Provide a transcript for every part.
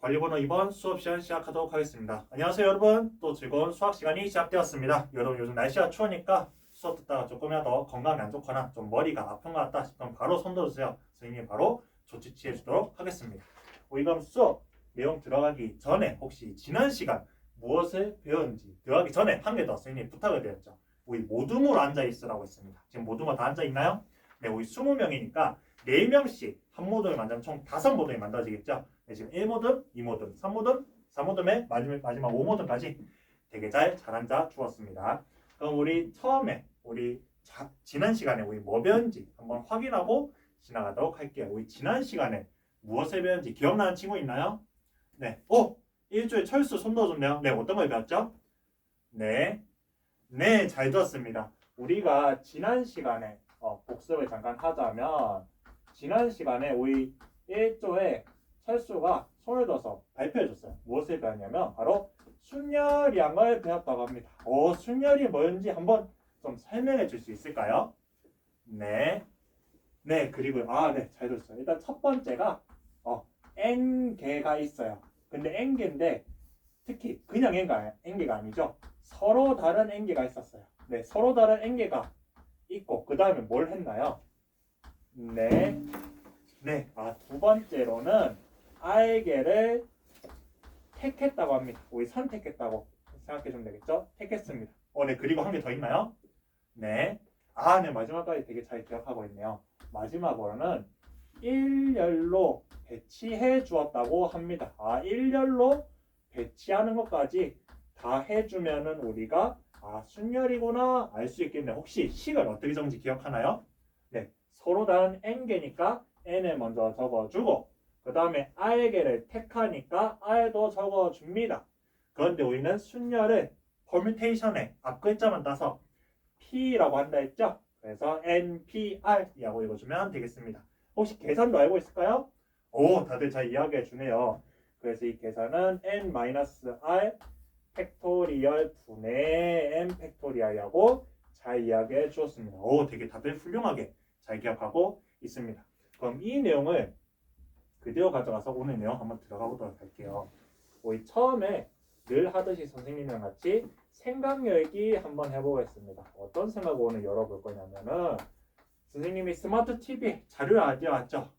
관리번호 2번 수업 시간 시작하도록 하겠습니다. 안녕하세요 여러분. 또 즐거운 수학 시간이 시작되었습니다. 여러분 요즘 날씨가 추우니까 수업 듣다가 조금이라도 건강이 안 좋거나 좀 머리가 아픈 것 같다 싶으면 바로 손 들어주세요. 선생님이 바로 조치 취해 주도록 하겠습니다. 우리 그럼 수업 내용 들어가기 전에 혹시 지난 시간 무엇을 배웠는지 들어가기 전에 한 개 더 선생님이 부탁을 드렸죠. 우리 모둠으로 앉아 있으라고 했습니다. 지금 모둠으로 다 앉아 있나요? 네, 우리 20명이니까 4명씩 한 모둠을 만들면 총 5모둠이 만들어지겠죠. 네, 지금 1모듬, 2모듬, 3모듬, 4모듬에 마지막 5모듬까지 되게 잘 앉아 주었습니다. 그럼 우리 처음에 지난 시간에 우리 뭐 배웠는지 한번 확인하고 지나가도록 할게요. 우리 지난 시간에 무엇을 배웠는지 기억나는 친구 있나요? 네. 일조의 철수 손 넣어줬네요. 네, 어떤 걸 배웠죠? 네. 네, 잘 들었습니다. 우리가 지난 시간에 복습을 잠깐 하자면 지난 시간에 우리 1조의 철수가 손을 들어서 발표해줬어요. 무엇을 배웠냐면 바로 순열이양을 배웠다고 합니다. 순열이 뭐였는지 한번 좀 설명해 줄 수 있을까요? 네. 네, 그리고 네, 잘 들었어요. 일단 첫 번째가 n개가 있어요. 근데 n개인데 특히 그냥 n개가 아니죠. 서로 다른 n개가 있었어요. 네, 서로 다른 n개가 있고 그 다음에 뭘 했나요? 네. 네, 두 번째로는 r개를 택했다고 합니다. 우리 선택했다고 생각해 주면 되겠죠? 택했습니다. 네, 그리고 한 개 더 있나요? 네. 네, 마지막까지 되게 잘 기억하고 있네요. 마지막으로는 일렬로 배치해 주었다고 합니다. 일렬로 배치하는 것까지 다 해주면은 우리가 순열이구나 알 수 있겠네요. 혹시 식을 어떻게 적는지 기억하나요? 네, 서로 다른 n개니까 n을 먼저 적어주고 그 다음에 r개를 택하니까 r도 적어줍니다. 그런데 우리는 순열을 퍼뮤테이션의 앞글자만 따서 p라고 한다 했죠? 그래서 npr이라고 읽어주면 되겠습니다. 혹시 계산도 알고 있을까요? 다들 잘 이야기해 주네요. 그래서 이 계산은 n-r 팩토리얼 분의 n 팩토리얼이라고 잘 이야기해 주었습니다. 되게 다들 훌륭하게 잘 기억하고 있습니다. 그럼 이 내용을 그대로 가져가서 오늘 내용 한번 들어가 보도록 할게요. 우리 처음에 늘 하듯이 선생님이랑 같이 생각 열기 한번 해보겠습니다. 어떤 생각을 오늘 열어볼 거냐면은 선생님이 스마트 TV 자료를 알려왔죠?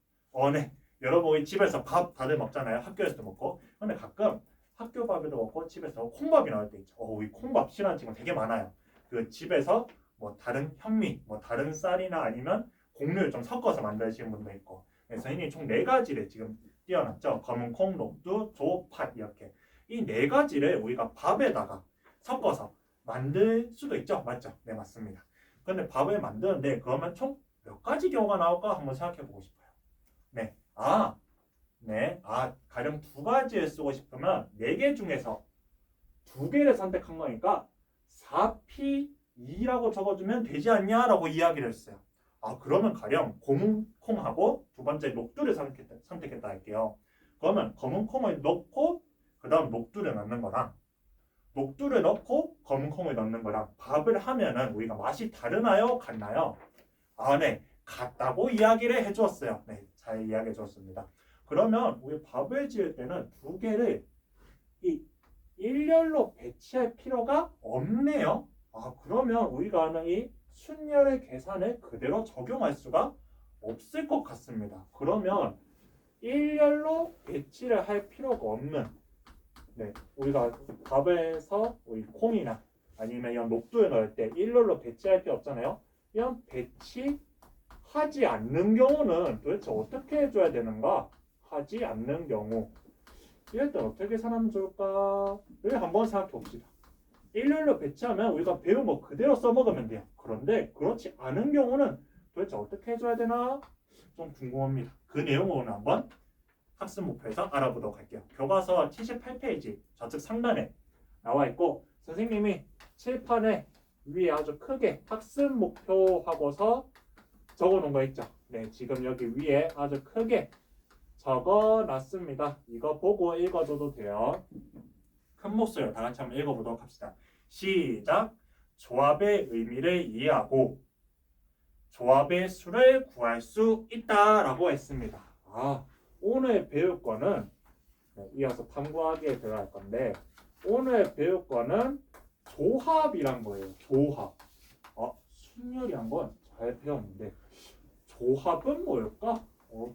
네. 여러분 우리 집에서 밥 다들 먹잖아요. 학교에서도 먹고. 근데 가끔 학교 밥에도 먹고 집에서 콩밥이 나올 때 있죠. 우리 콩밥 싫어하는 친구 되게 많아요. 그 집에서 뭐 다른 현미, 뭐 다른 쌀이나 아니면 곡류를 좀 섞어서 만드시는 분도 있고. 그래서 선생님이 총 4가지를 지금 띄워놨죠. 검은 콩, 녹두, 조, 팥 이렇게. 이 4가지를 우리가 밥에다가 섞어서 만들 수도 있죠. 맞죠? 네, 맞습니다. 근데 밥을 만드는데 그러면 총 몇 가지 경우가 나올까 한번 생각해 보고 싶어요. 네. 네. 가령 2가지를 쓰고 싶으면 4개 중에서 2개를 선택한 거니까 4p2라고 적어주면 되지 않냐라고 이야기를 했어요. 그러면 가령 검은 콩하고 두 번째 녹두를 선택했다 할게요. 그러면 검은 콩을 넣고 그 다음 녹두를 넣는 거랑 녹두를 넣고 검은 콩을 넣는 거랑 밥을 하면은 우리가 맛이 다르나요? 같나요? 네. 같다고 이야기를 해주었어요. 네. 잘 이야기해 주었습니다. 그러면 우리 밥을 지을 때는 2개를 이 일렬로 배치할 필요가 없네요. 그러면 우리가 하는 이 순열의 계산을 그대로 적용할 수가 없을 것 같습니다. 그러면 일렬로 배치를 할 필요가 없는 우리가 밥에서 우리 콩이나 아니면 이런 녹두에 넣을 때 일렬로 배치할 필요 없잖아요. 이런 배치하지 않는 경우는 도대체 어떻게 해줘야 되는가? 하지 않는 경우 이럴 때 어떻게 계산하면 좋을까를 한번 생각해 봅시다. 일렬로 배치하면 우리가 배운 거 그대로 써먹으면 돼요. 그런데 그렇지 않은 경우는 도대체 어떻게 해줘야 되나 좀 궁금합니다. 그 내용을 한번 학습 목표에서 알아보도록 할게요. 교과서 78페이지 좌측 상단에 나와 있고 선생님이 칠판에 위에 아주 크게 학습 목표 하고서 적어놓은 거 있죠. 네, 지금 여기 위에 아주 크게 적어놨습니다. 이거 보고 읽어줘도 돼요. 큰 목소리로 다 같이 한번 읽어보도록 합시다. 시작! 조합의 의미를 이해하고 조합의 수를 구할 수 있다라고 했습니다. 오늘 배울 거는 네, 이어서 탐구하기에 들어갈 건데 오늘 배울 거는 조합이란 거예요. 조합. 순열이 한번 잘 배웠는데 조합은 뭘까?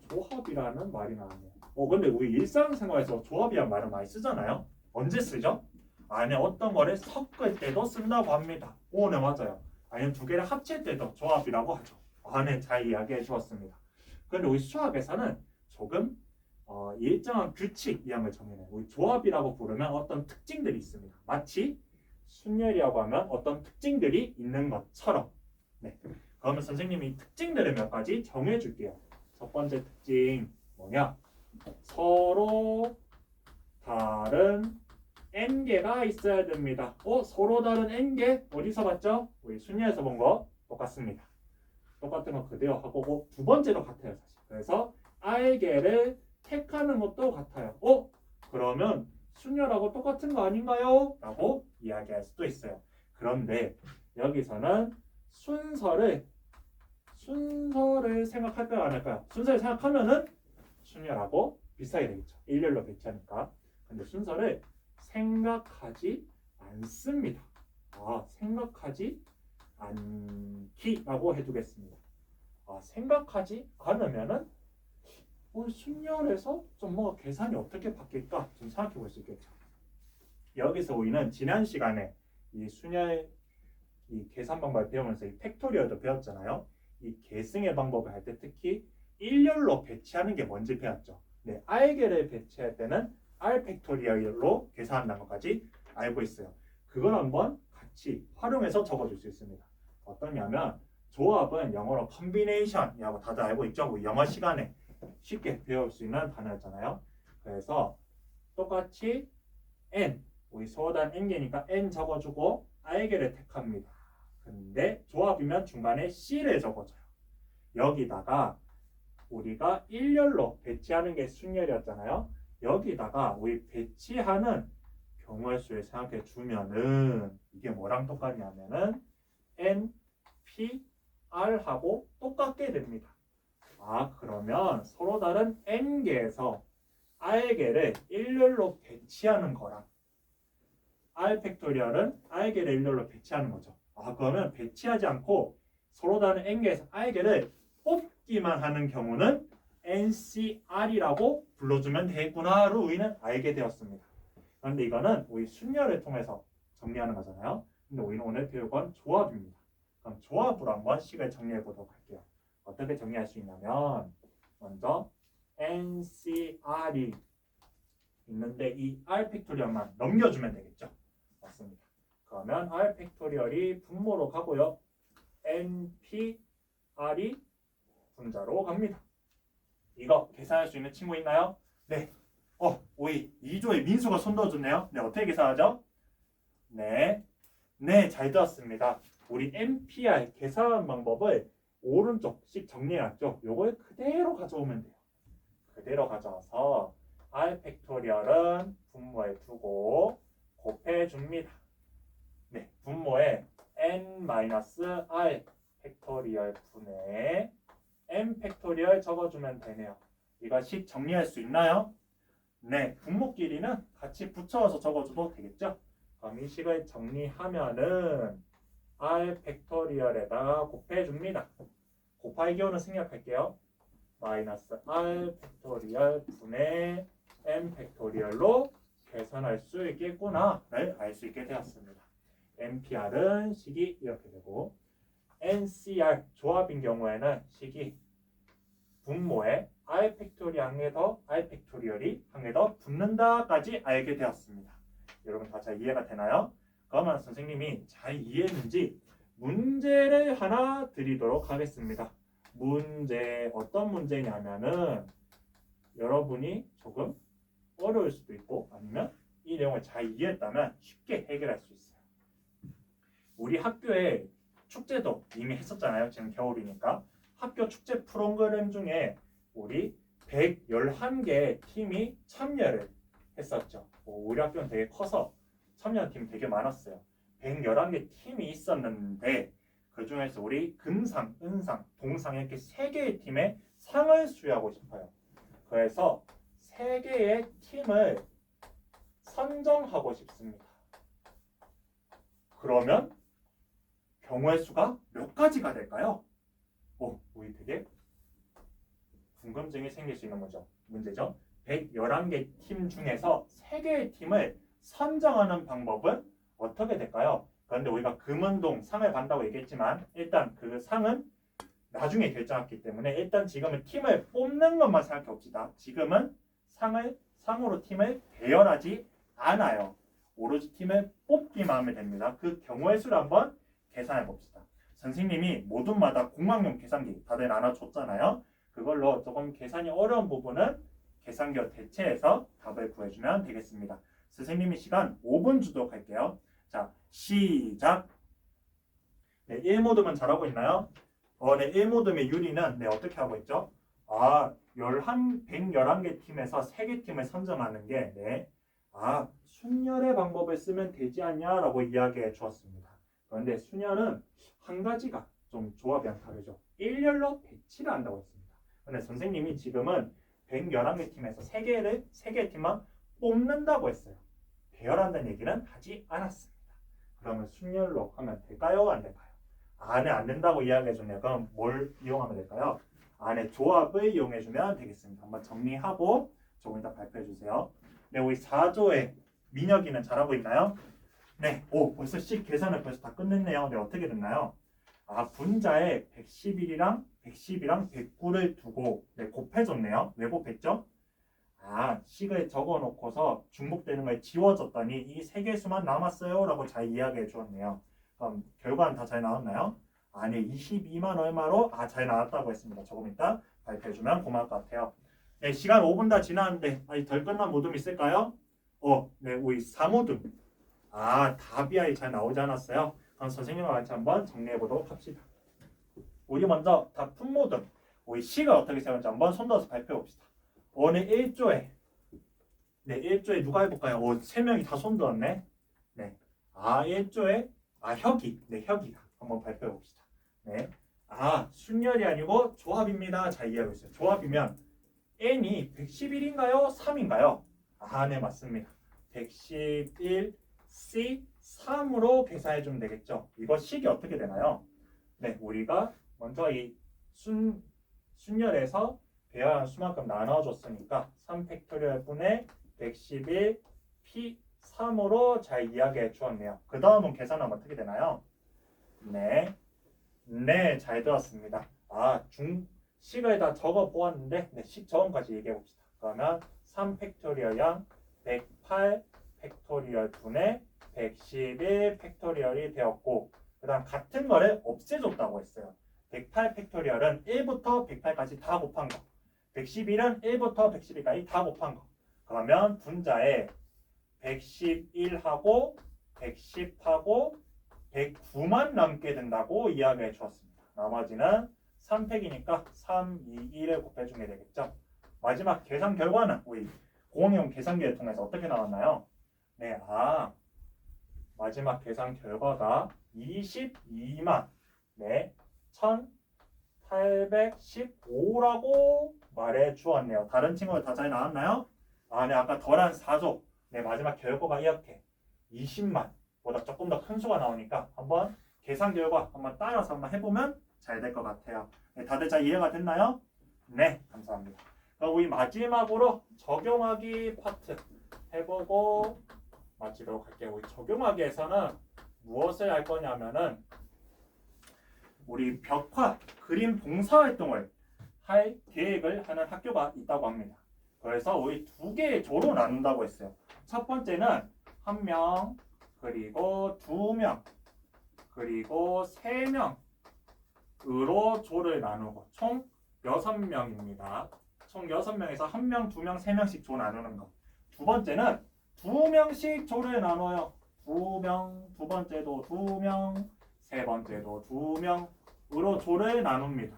조합이라는 말이 나왔네요. 근데 우리 일상생활에서 조합이란 말을 많이 쓰잖아요. 언제 쓰죠? 안에 어떤 거를 섞을 때도 쓴다고 합니다. 네, 맞아요. 아니면 두 개를 합칠 때도 조합이라고 하죠. 네, 잘 이야기해 주었습니다. 그런데 우리 수학에서는 조금 일정한 규칙 이런 걸 정해내요. 우리 조합이라고 부르면 어떤 특징들이 있습니다. 마치 순열이라고 하면 어떤 특징들이 있는 것처럼. 네. 그러면 선생님이 특징들을 몇 가지 정해 줄게요. 첫 번째 특징 뭐냐? 서로 다른 n개가 있어야 됩니다. 서로 다른 n개 어디서 봤죠? 우리 순열에서 본 거 똑같습니다. 똑같은 거 그대로 하고 두 번째도 같아요, 사실. 그래서 r개를 택하는 것도 같아요. 그러면 순열하고 똑같은 거 아닌가요? 라고 이야기할 수도 있어요. 그런데 여기서는 순서를 생각할까요? 안 할까요? 순서를 생각하면은 순열하고 비슷하게 되겠죠. 일렬로 배치하니까. 근데 순서를 생각하지 않습니다. 생각하지 않기라고 해두겠습니다. 생각하지 않으면은 순열에서 좀 뭐 계산이 어떻게 바뀔까 좀 생각해 볼 수 있겠죠. 여기서 우리는 지난 시간에 이 순열 이 계산 방법을 배우면서 이 팩토리얼도 배웠잖아요. 이 계승의 방법을 할 때 특히 일렬로 배치하는 게 뭔지 배웠죠. 네, r개를 배치할 때는 r 팩토리얼로 계산한다는 것까지 알고 있어요. 그걸 한번 같이 활용해서 적어줄 수 있습니다. 어떠냐면 조합은 영어로 combination이라고 다들 알고 있죠. 우리 영어 시간에 쉽게 배울 수 있는 단어였잖아요. 그래서 똑같이 n, 우리 소단 n개니까 n 적어주고 r개를 택합니다. 근데 조합이면 중간에 c를 적어줘요. 여기다가 우리가 일렬로 배치하는 게 순열이었잖아요. 여기다가 우리 배치하는 경우의 수를 생각해 주면은 이게 뭐랑 똑같냐면은 n, p, r하고 똑같게 됩니다. 그러면 서로 다른 n개에서 r개를 일렬로 배치하는 거랑 r 팩토리얼은 r개를 일렬로 배치하는 거죠. 그러면 배치하지 않고 서로 다른 n개에서 r개를 뽑기만 하는 경우는 NCR이라고 불러주면 되겠구나를 우리는 알게 되었습니다. 그런데 이거는 우리 순열을 통해서 정리하는 거잖아요. 근데 우리는 오늘 배울 건 조합입니다. 그럼 조합으로 한번 식을 정리해 보도록 할게요. 어떻게 정리할 수 있냐면 먼저 NCR이 있는데 이 R 팩토리얼만 넘겨주면 되겠죠. 맞습니다. 그러면 R 팩토리얼이 분모로 가고요. NPR이 분자로 갑니다. 이거 계산할 수 있는 친구 있나요? 네. 우리 2조의 민수가 손 넣어줬네요. 네, 어떻게 계산하죠? 네, 잘 들었습니다. 우리 NPR 계산 방법을 오른쪽씩 정리해놨죠. 요걸 그대로 가져오면 돼요. 그대로 가져와서 R 팩토리얼은 분모에 두고 곱해줍니다. 네, 분모에 n-r 팩토리얼 분의 n 팩토리얼 적어주면 되네요. 이거 식 정리할 수 있나요? 네, 분모끼리는 같이 붙여서 적어줘도 되겠죠? 그럼 이 식을 정리하면은 r 팩토리얼에다가 곱해줍니다. 곱하기 기호는 생략할게요. 마이너스 r 팩토리얼 분의 n 팩토리얼로 계산할 수 있겠구나를 알 수 있게 되었습니다. NPR은 식이 이렇게 되고 NCR 조합인 경우에는 식이 분모에 R 팩토리얼 한 개 더 R 팩토리얼이 한 개 더 붙는다까지 알게 되었습니다. 여러분 다 잘 이해가 되나요? 그러면 선생님이 잘 이해했는지 문제를 하나 드리도록 하겠습니다. 문제 어떤 문제냐면은 여러분이 조금 어려울 수도 있고 아니면 이 내용을 잘 이해했다면 쉽게 해결할 수 있어요. 우리 학교에 축제도 이미 했었잖아요. 지금 겨울이니까. 학교 축제 프로그램 중에 우리 111개 팀이 참여를 했었죠. 우리 학교는 되게 커서 참여한 팀이 되게 많았어요. 111개 팀이 있었는데 그 중에서 우리 금상, 은상, 동상 이렇게 3개의 팀에 상을 수여하고 싶어요. 그래서 3개의 팀을 선정하고 싶습니다. 그러면 경우의 수가 몇 가지가 될까요? 우리 되게 궁금증이 생길 수 있는 문제죠. 111개 팀 중에서 3개의 팀을 선정하는 방법은 어떻게 될까요? 그런데 우리가 금운동 상을 받는다고 얘기했지만 일단 그 상은 나중에 결정했기 때문에 일단 지금은 팀을 뽑는 것만 생각해 봅시다. 지금은 상으로 팀을 배열하지 않아요. 오로지 팀을 뽑기만 하면 됩니다. 그 경우의 수를 한번 계산해 봅시다. 선생님이 모둠마다 공학용 계산기 다들 나눠줬잖아요. 그걸로 조금 계산이 어려운 부분은 계산기로 대체해서 답을 구해주면 되겠습니다. 선생님이 시간 5분 주도록 할게요. 자, 시작. 네, 1모듬은 잘하고 있나요? 네, 1모듬의 유리는 어떻게 하고 있죠? 111개 팀에서 3개 팀을 선정하는 게 순열의 방법을 쓰면 되지 않냐라고 이야기해 주었습니다. 그런데 순열은 한 가지가 좀 조합이랑 다르죠. 일렬로 배치를 한다고 했습니다. 그런데 선생님이 지금은 111개 팀에서 3개의 팀만 뽑는다고 했어요. 배열한다는 얘기는 하지 않았습니다. 그러면 순열로 하면 될까요? 안 될까요? 안에 안 된다고 이야기해 줬네요. 그럼 뭘 이용하면 될까요? 안에 조합을 이용해 주면 되겠습니다. 한번 정리하고 조금 이따 발표해 주세요. 네, 우리 4조의 민혁이는 잘하고 있나요? 네, 벌써 계산을 벌써 다 끝냈네요. 네, 어떻게 됐나요? 분자에 111이랑 109를 두고 곱해줬네요. 왜 곱했죠? 식을 적어놓고서 중복되는 걸 지워줬더니 이 3개 수만 남았어요 라고 잘 이야기해 주었네요. 그럼 결과는 다 잘 나왔나요? 네, 22만 얼마로 잘 나왔다고 했습니다. 조금 이따 발표해주면 고마울 것 같아요. 네, 시간 5분 다 지났는데 아직 덜 끝난 모둠 있을까요? 네, 우리 4모둠. 답이 아직 잘 나오지 않았어요. 그럼 선생님과 같이 한번 정리해 보도록 합시다. 우리 먼저 답 푼모둠. 우리 C가 어떻게 세웠는지 한번 손들어서 발표해 봅시다. 네, 1조에 누가 해볼까요? 3명이 다 손들었네. 네, 1조에 혁이. 네, 혁이가 한번 발표해 봅시다. 네, 순열이 아니고 조합입니다. 잘 이해하고 있어요. 조합이면 n이 111인가요? 3인가요? 네, 맞습니다. 111 C 3으로 계산해 주면 되겠죠. 이거 식이 어떻게 되나요? 네, 우리가 먼저 이 순열에서 배열한 수만큼 나눠줬으니까 3팩토리얼 분의 111 P 3으로 잘 이야기해 주었네요. 그 다음은 계산하면 어떻게 되나요? 네, 잘 들었습니다. 식을 다 적어 보았는데 식 적음까지 얘기해 봅시다. 그러면 3팩토리얼 양 108 팩토리얼 분의 111 팩토리얼이 되었고, 그 다음 같은 거를 없애줬다고 했어요. 108 팩토리얼은 1부터 108까지 다 곱한 거, 111은 1부터 112까지 다 곱한 거. 그러면 분자에 111하고 110하고 109만 남게 된다고 이야기해 주었습니다. 나머지는 3팩이니까 3, 2, 1을 곱해주게 되겠죠. 마지막 계산 결과는 우리 공용 계산기를 통해서 어떻게 나왔나요? 네, 마지막 계산 결과가 22만 1815라고 말해 주었네요. 다른 친구들 다 잘 나왔나요? 네, 아까 덜한 4조. 네, 마지막 결과가 이렇게 20만 보다 조금 더 큰 수가 나오니까 한번 계산 결과 한번 따라서 한번 해보면 잘 될 것 같아요. 네, 다들 잘 이해가 됐나요? 네, 감사합니다. 그럼 우리 마지막으로 적용하기 파트 해보고 마치도록 할게요. 우리 적용하기에서는 무엇을 할 거냐면은 우리 벽화, 그림 봉사활동을 할 계획을 하는 학교가 있다고 합니다. 그래서 우리 2개의 조로 나눈다고 했어요. 첫 번째는 1명, 그리고 2명, 그리고 3명으로 조를 나누고 총 6명입니다. 총 6명에서 1명, 2명, 3명씩 조 나누는 거. 두 번째는 2명씩 조를 나눠요. 2명, 두 번째도 2명, 세 번째도 2명으로 조를 나눕니다.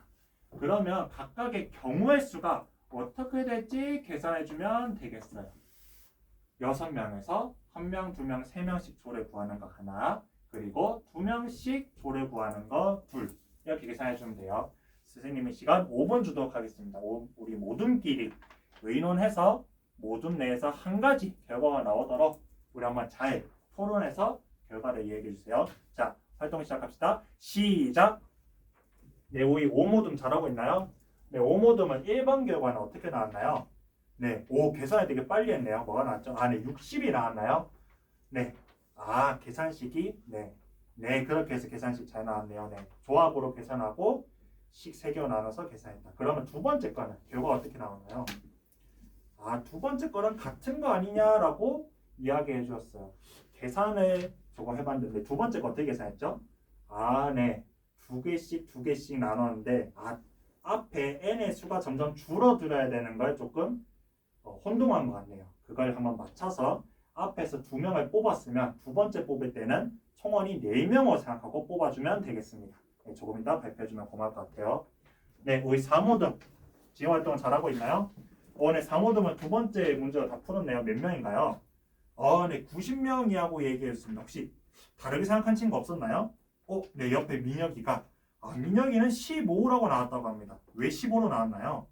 그러면 각각의 경우의 수가 어떻게 될지 계산해주면 되겠어요. 6명에서 1명, 2명, 3명씩 조를 구하는 거 하나, 그리고 2명씩 조를 구하는 거 둘, 이렇게 계산해주면 돼요. 선생님이 시간 5분 주도록 하겠습니다. 우리 모둠끼리 의논해서 모둠 내에서 한 가지 결과가 나오도록 우리 한번 잘 토론해서 결과를 이야기해 주세요. 자, 활동 시작합시다. 시작. 네, 우리 5모둠 잘하고 있나요? 네, 5모둠은 1번 결과는 어떻게 나왔나요? 네, 오, 계산이 되게 빨리 했네요. 뭐가 나왔죠? 아, 네, 60이 나왔나요? 네, 아, 계산식이, 네, 그렇게 해서 계산식 잘 나왔네요. 네, 조합으로 계산하고 식 3개로 나눠서 계산했다. 그러면 두 번째 거는 결과가 어떻게 나오나요? 아, 두 번째 거는 같은 거 아니냐라고 이야기해 주었어요. 계산을 저거 해봤는데 두 번째 거 어떻게 계산했죠? 아, 네, 두 개씩 나눴는데 앞에 n의 수가 점점 줄어들어야 되는 걸 조금 혼동한 것 같네요. 그걸 한번 맞춰서 앞에서 2명을 뽑았으면 두 번째 뽑을 때는 총원이 4명으로 생각하고 뽑아주면 되겠습니다. 네, 조금 이따 발표해주면 고마울 것 같아요. 네, 우리 4모듬 지금 활동을 잘하고 있나요? 네, 4모듬은 두 번째 문제로 다 풀었네요. 몇 명인가요? 네, 90명이라고 얘기했습니다. 혹시 다르게 생각한 친구 없었나요? 네, 옆에 민혁이가 민혁이는 15라고 나왔다고 합니다. 왜 15로 나왔나요?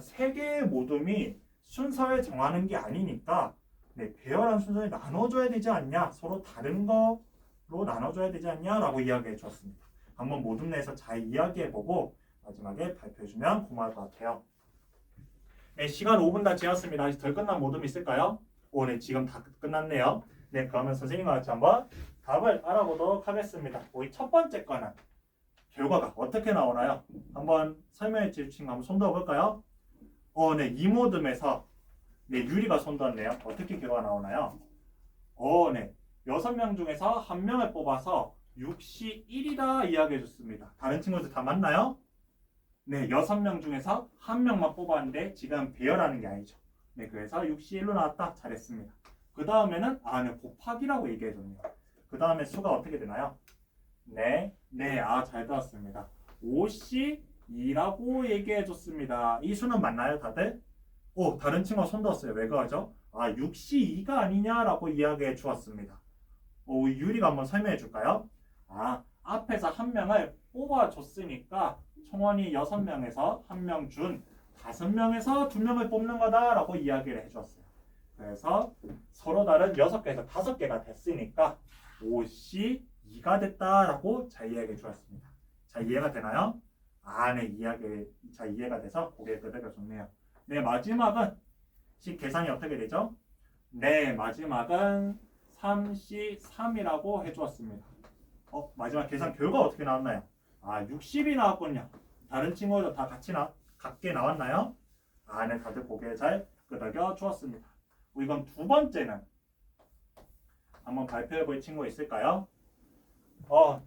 세 개의 모둠이 순서를 정하는 게 아니니까 네, 배열한 순서를 나눠줘야 되지 않냐? 서로 다른 거로 나눠줘야 되지 않냐라고 이야기해 주었습니다. 한번 모둠 내에서 잘 이야기해보고 마지막에 발표해주면 고마울 것 같아요. 네, 시간 5분 다 지났습니다. 아직 덜 끝난 모둠 있을까요? 네, 지금 다 끝났네요. 네, 그러면 선생님과 같이 한번 답을 알아보도록 하겠습니다. 우리 첫 번째 거는 결과가 어떻게 나오나요? 한번 설명해 주신 친구 한번 손들어 볼까요? 네, 이 모둠에서 네, 유리가 손들었네요. 어떻게 결과가 나오나요? 네, 6명 중에서 1명을 뽑아서 6시 1이다 이야기해 줬습니다. 다른 친구들 다 맞나요? 네, 6명 중에서 1명만 뽑았는데 지금 배열하는 게 아니죠. 네, 그래서 6시 1로 나왔다. 잘했습니다. 그 다음에는 네, 곱하기라고 얘기해 줬네요. 그 다음에 수가 어떻게 되나요? 네, 잘 들었습니다. 5시 2라고 얘기해 줬습니다. 이 수는 맞나요, 다들? 다른 친구가 손 들었어요. 왜 그러죠? 6시 2가 아니냐라고 이야기해 주었습니다. 유리가 한번 설명해 줄까요? 앞에서 1명을 뽑아줬으니까 총원이 6명에서 1명 준 5명에서 2명을 뽑는 거다라고 이야기를 해주었어요. 그래서 서로 다른 6개에서 5개가 됐으니까 5시 2가 됐다라고 잘 이야기해 주었습니다. 자, 이해가 되나요? 네, 잘 이해가 돼서 고개 끄덕여줬네요. 네, 마지막은 계산이 어떻게 되죠? 네, 마지막은 3시 3이라고 해주었습니다. 마지막 계산 결과 어떻게 나왔나요? 60이 나왔군요. 다른 친구들도 다 같게 나왔나요? 네, 다들 고개 잘 끄덕여 주었습니다. 이건 두 번째는 한번 발표해 볼 친구 있을까요?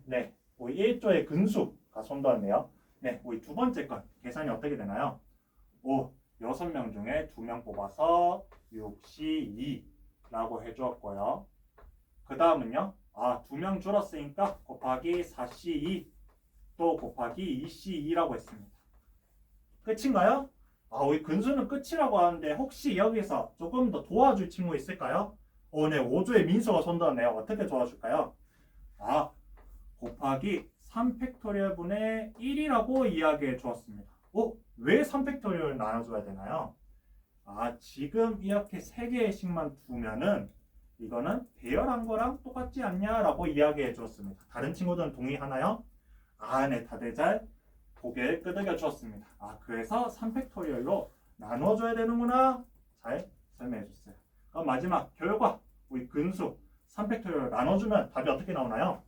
네, 우리 1조의 근수가 손들었네요. 네, 우리 두 번째 건 계산이 어떻게 되나요? 6명 중에 2명 뽑아서 6시 2라고 해주었고요. 그 다음은요, 2명 줄었으니까 곱하기 4시 2, 또 곱하기 2시 2라고 했습니다. 끝인가요? 우리 근수는 끝이라고 하는데 혹시 여기서 조금 더 도와줄 친구 있을까요? 네, 5조의 민수가 손들었네요. 어떻게 도와줄까요? 곱하기 3팩토리얼 분의 1이라고 이야기해 주었습니다. 왜 3팩토리얼을 나눠줘야 되나요? 지금 이렇게 3개씩만 두면은 이거는 배열한 거랑 똑같지 않냐라고 이야기해 주었습니다. 다른 친구들은 동의하나요? 네, 다들 잘 고개를 끄덕여 주었습니다. 그래서 3팩토리얼로 나눠줘야 되는구나. 잘 설명해 줬어요. 그럼 마지막 결과, 우리 근수 3팩토리얼로 나눠주면 답이 어떻게 나오나요?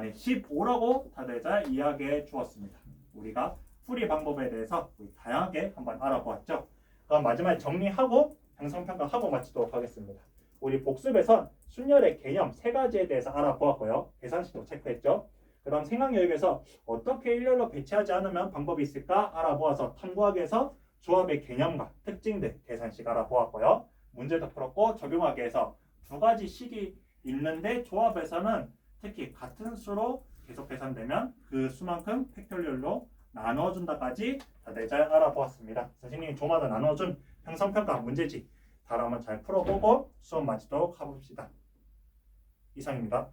네, 15라고 다들 잘 이야기해 주었습니다. 우리가 풀이 방법에 대해서 우리 다양하게 한번 알아보았죠. 그럼 마지막에 정리하고 형성평가하고 마치도록 하겠습니다. 우리 복습에선 순열의 개념 3가지에 대해서 알아보았고요. 계산식도 체크했죠. 그 다음 생각여행에서 어떻게 일렬로 배치하지 않으면 방법이 있을까 알아보아서 탐구하기 위해서 조합의 개념과 특징들 계산식 알아보았고요. 문제도 풀었고 적용하기 위해서 2가지 식이 있는데 조합에서는 특히 같은 수로 계속 계산되면 그 수만큼 팩토리얼로 나눠준다까지 다들 잘 알아보았습니다. 선생님이 조마다 나눠준 형성평가 문제집 다음 한번 잘 풀어보고 수업 마치도록 해봅시다. 이상입니다.